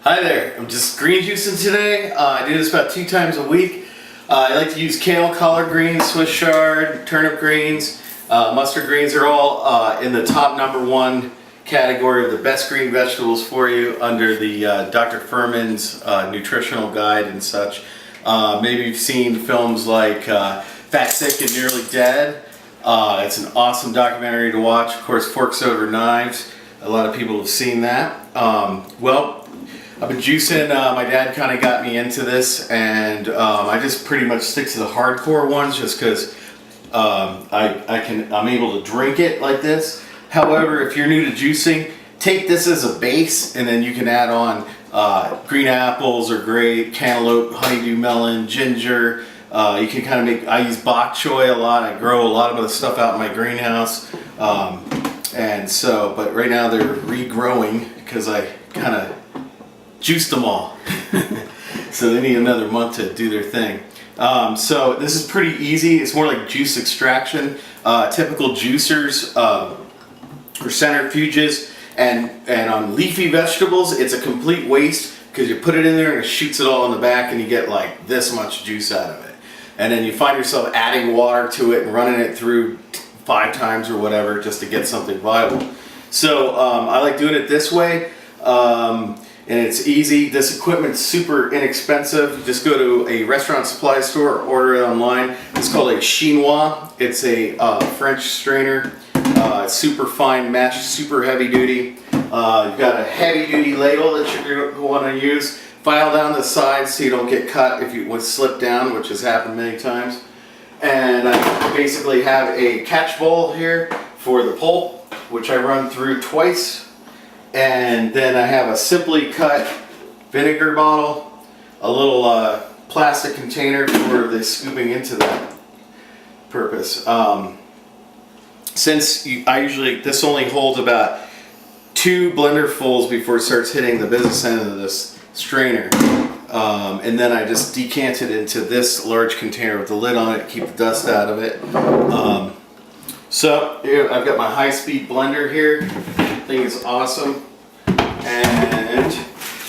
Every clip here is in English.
Hi there, I'm just green juicing today. I do this about 2 times a week. I like to use kale, collard greens, Swiss chard, turnip greens, mustard greens. Are all in the top #1 category of the best green vegetables for you under the Dr. Furman's nutritional guide and such. Maybe you've seen films like Fat, Sick, and Nearly Dead. It's an awesome documentary to watch. Of course, Forks Over Knives. A lot of people have seen that. Well, I've been juicing. My dad kind of got me into this, and I just pretty much stick to the hardcore ones just because I'm able to drink it like this. However, if you're new to juicing, take this as a base, and then you can add on green apples or grape, cantaloupe, honeydew melon, ginger. You can kind of make. I use bok choy a lot. I grow a lot of the stuff out in my greenhouse, and so. But right now they're regrowing because I kind of juiced them all. So they need another month to do their thing. So this is pretty easy. It's more like juice extraction. Typical juicers or centrifuges and on leafy vegetables, it's a complete waste because you put it in there and it shoots it all in the back and you get like this much juice out of it. And then you find yourself adding water to it and running it through 5 times or whatever just to get something viable. So I like doing it this way. And it's easy. This equipment's super inexpensive. You just go to a restaurant supply store or order it online. It's called a chinois. It's a French strainer. It's super fine mesh, super heavy duty. You've got a heavy duty ladle that you're going to want to use. File down the sides so you don't get cut if you would slip down, which has happened many times. And I basically have a catch bowl here for the pulp, which I run through twice. And then I have a simply cut vinegar bottle, a little plastic container for the scooping into that purpose. This only holds about 2 blenderfuls before it starts hitting the business end of this strainer. And then I just decant it into this large container with the lid on it, keep the dust out of it. So here I've got my high-speed blender here. Thing is awesome. And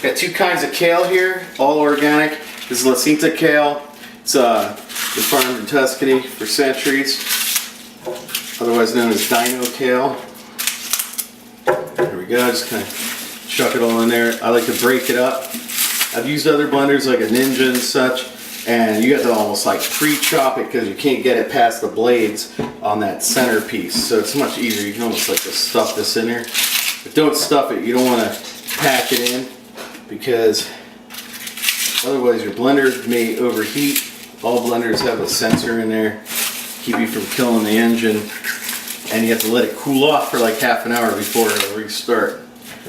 got 2 kinds of kale here, all organic. This is La Cinta kale. It's been farmed in Tuscany for centuries, otherwise known as dino kale. There we go, just kind of chuck it all in there. I like to break it up. I've used other blenders like a Ninja and such, and you have to almost like pre-chop it because you can't get it past the blades on that center piece. So it's much easier. You can almost like just stuff this in there. But don't stuff it. You don't want to pack it in because otherwise your blender may overheat. All blenders have a sensor in there, keep you from killing the engine, and you have to let it cool off for like half an hour before it'll restart.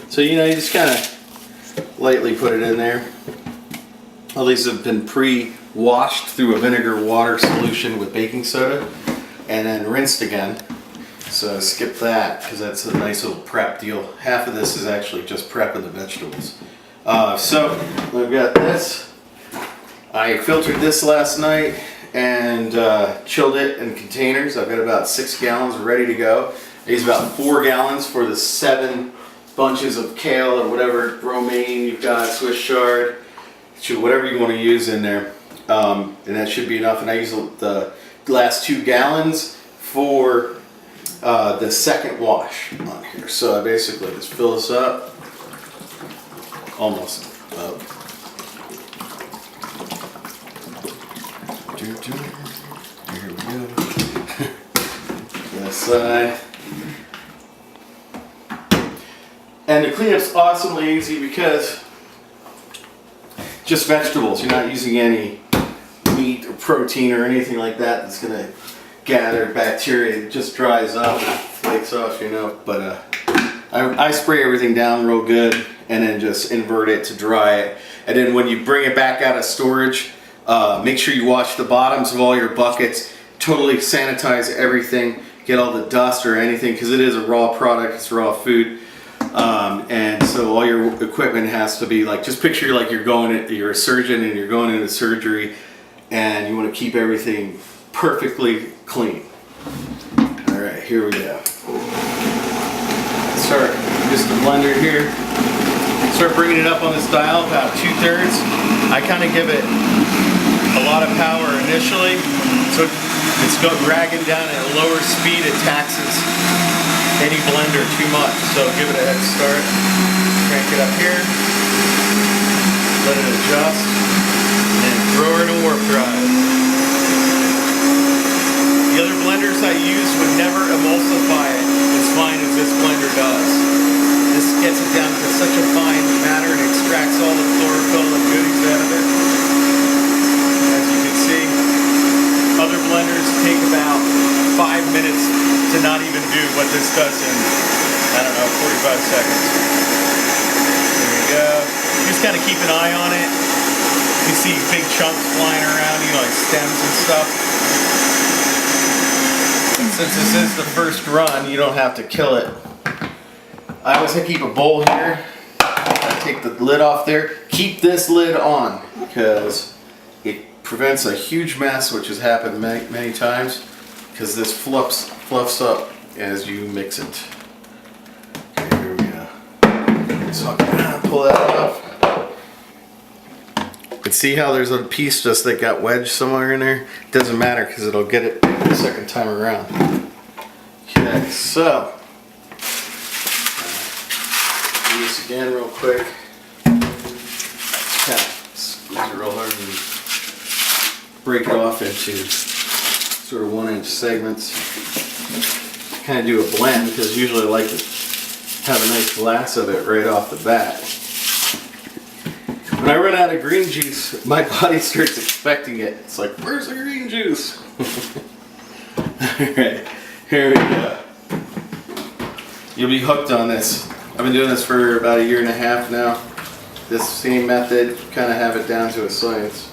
So you just kind of lightly put it in there. All these have been pre-washed through a vinegar water solution with baking soda and then rinsed again. So skip that because that's a nice little prep deal. Half of this is actually just prepping the vegetables. So I've got this. I filtered this last night and chilled it in containers. I've got about 6 gallons ready to go. I use about 4 gallons for the 7 bunches of kale or whatever romaine you've got, Swiss chard, whatever you want to use in there. And that should be enough. And I use the last 2 gallons for the second wash on here. So I basically just fill this up, almost up. Here we go. This side. And the cleanup's awesomely easy because just vegetables. You're not using any meat or protein or anything like that that's going to gather bacteria. It just dries up and flakes off, But I spray everything down real good and then just invert it to dry it. And then when you bring it back out of storage, make sure you wash the bottoms of all your buckets. Totally sanitize everything. Get all the dust or anything because it is a raw product. It's raw food. And so all your equipment has to be like, just picture like you're a surgeon and you're going into surgery and you want to keep everything perfectly clean. Alright, here we go. Start just the blender here. Start bringing it up on this dial about 2/3. I kind of give it a lot of power initially, so it's dragging down at a lower speed. It taxes any blender too much, so give it a head start. Crank it up here, let it adjust, and throw her in a warp drive. The other blenders I use would never emulsify it as fine as this blender does. This gets it down to such a fine matter and extracts all the chlorophyll and goodies out of it. As you can see, other blenders take about 5 minutes to not even do what this does in, I don't know, 45 seconds. There you go. You just kind of keep an eye on it. You see big chunks flying around, you know, like stems and stuff. And since this is the first run, you don't have to kill it. I always keep a bowl here. I take the lid off there. Keep this lid on because it prevents a huge mess, which has happened many times, because this fluffs up as you mix it. Okay, here we go. So I'm gonna pull that off. And see how there's a piece just that got wedged somewhere in there? It doesn't matter because it'll get it the second time around. Okay, so do this again real quick. Just kind of squeeze it real hard and break it off into sort of 1-inch segments. Kind of do a blend because usually I like to have a nice glass of it right off the bat. When I run out of green juice, my body starts expecting it. It's like, where's the green juice? Alright, here we go. You'll be hooked on this. I've been doing this for about 1.5 years now. This same method, kind of have it down to a science.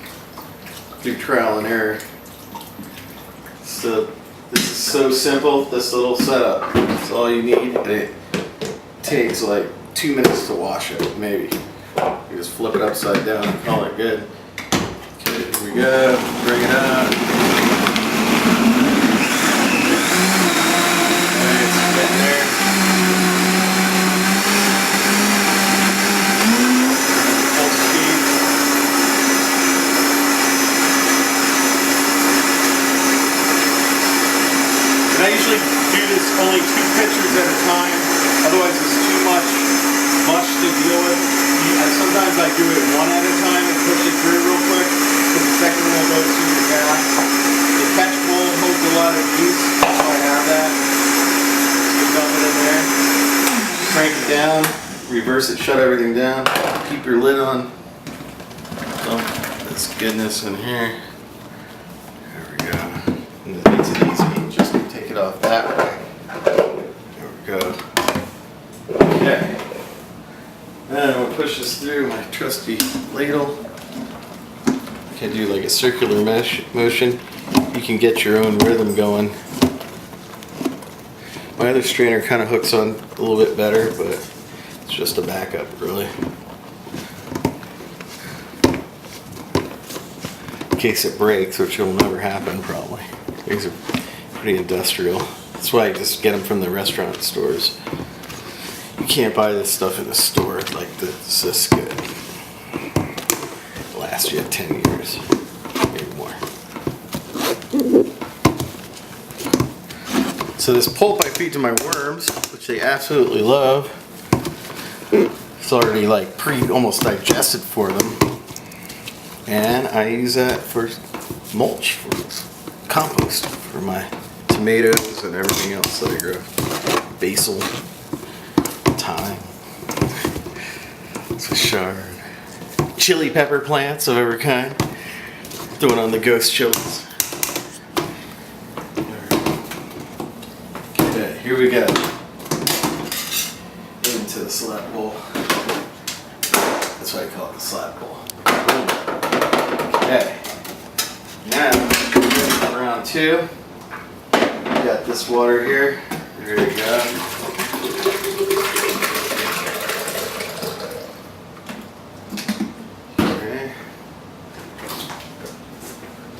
Through trial and error. So this is so simple, this little setup. That's all you need. It takes like 2 minutes to wash it, maybe. You just flip it upside down and call it good. Okay, here we go. Bring it up. Alright, it's getting there. Full speed. And I usually do this only 2 pitchers at a time, otherwise it's too much mush to deal with. Sometimes I do it 1 at a time and push it through real quick, because the second one goes through the gas. The catch bowl holds a lot of juice, so I have that. Just dump it in there, crank it down, reverse it, shut everything down, keep your lid on. Dump this goodness in here. There we go. And it makes it easy, you just take it off that way. There we go. Okay. Then I'm going to push this through my trusty ladle. You can do like a circular motion. You can get your own rhythm going. My other strainer kind of hooks on a little bit better, but it's just a backup really. In case it breaks, which will never happen probably. These are pretty industrial. That's why I just get them from the restaurant stores. You can't buy this stuff in the store like this. This good. It'll last you 10 years, maybe more. So this pulp I feed to my worms, which they absolutely love. It's already like almost digested for them, and I use that for mulch, for compost for my tomatoes and everything else that I grow. Basil. Thyme, chard, chili pepper plants of every kind. Throwing on the ghost chilies. Okay, here we go. Into the slab bowl. That's why I call it the slab bowl. Okay. Now, round 2. Got this water here. There you go.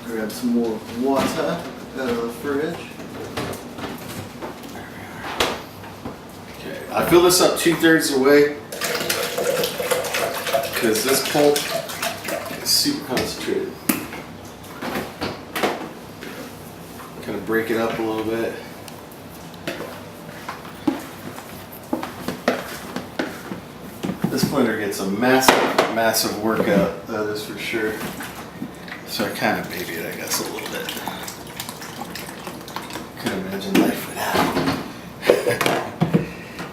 Grab some more water out of the fridge. There we are. Okay, I fill this up 2/3 of the way. because this pulp is super concentrated. Kind of break it up a little bit. This blender gets a massive workout, that is for sure. So I kind of baby it, I guess, a little bit. Couldn't imagine life without.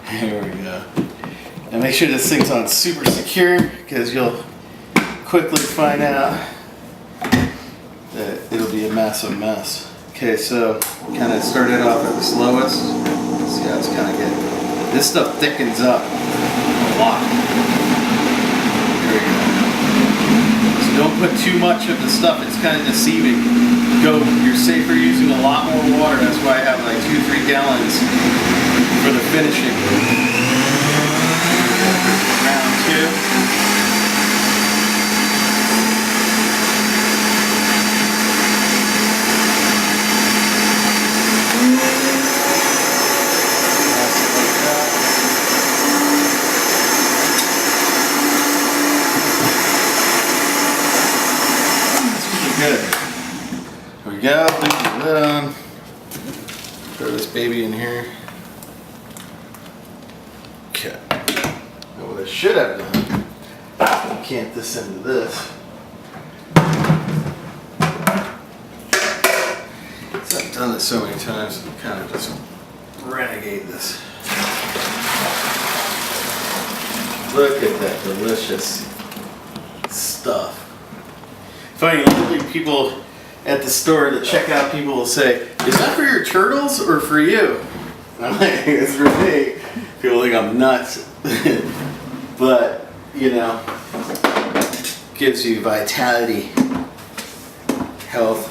Here we go. And make sure this thing's on super secure, because you'll quickly find out that it'll be a massive mess. Okay, so kind of started off at the slowest. See how it's kind of getting. This stuff thickens up a lot. There we go. So don't put too much of the stuff, it's kind of deceiving. You're safer using a lot more water. That's why I have like 2-3 gallons for the finishing. Round 2. Good. Here we go. Leave the lid on. Throw this baby in here. Okay. Now what I should have done, cant this into this. So I've done this so many times, I'm kind of just renegade this. Look at that delicious stuff. Funny, literally people at the store, the checkout people will say, "Is that for your turtles or for you?" And I'm like, "It's for me." People think I'm nuts. But, you know, gives you vitality, health,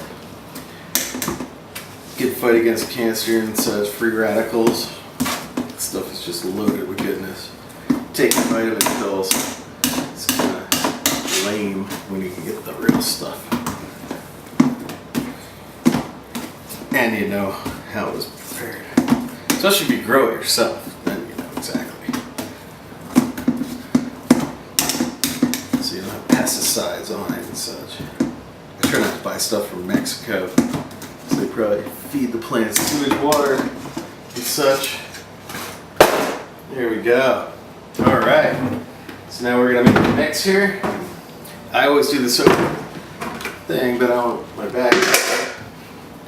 good fight against cancer and such, free radicals. This stuff is just loaded with goodness. Taking vitamin pills. It's kind of lame when you can get the real stuff. And you know how it was prepared. Especially if you grow it yourself, then you know exactly. So you don't have pesticides on it and such. I try not to buy stuff from Mexico, so they probably feed the plants sewage water and such. There we go. Alright. So now we're going to make the mix here. I always do this over thing, but I want my bag.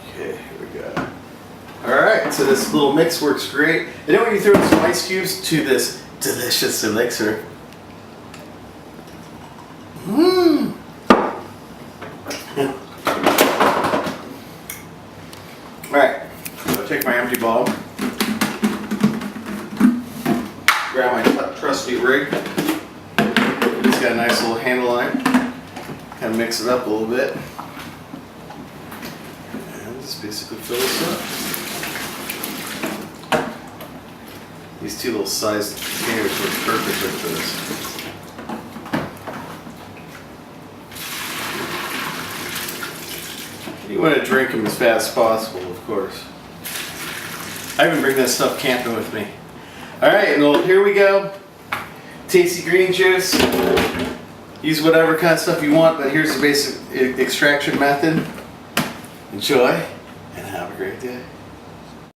Okay, here we go. Alright, so this little mix works great. And then when you throw some ice cubes to this delicious elixir. Mmm! Alright, so I'll take my empty bulb. Grab my trusty rig. It's got a nice little handle on it. Kind of mix it up a little bit. And just basically fill this up. These two little sized containers work perfectly for this. You want to drink them as fast as possible, of course. I even bring this stuff camping with me. Alright, well, here we go. Tasty green juice. Use whatever kind of stuff you want, but here's the basic extraction method. Enjoy, and have a great day.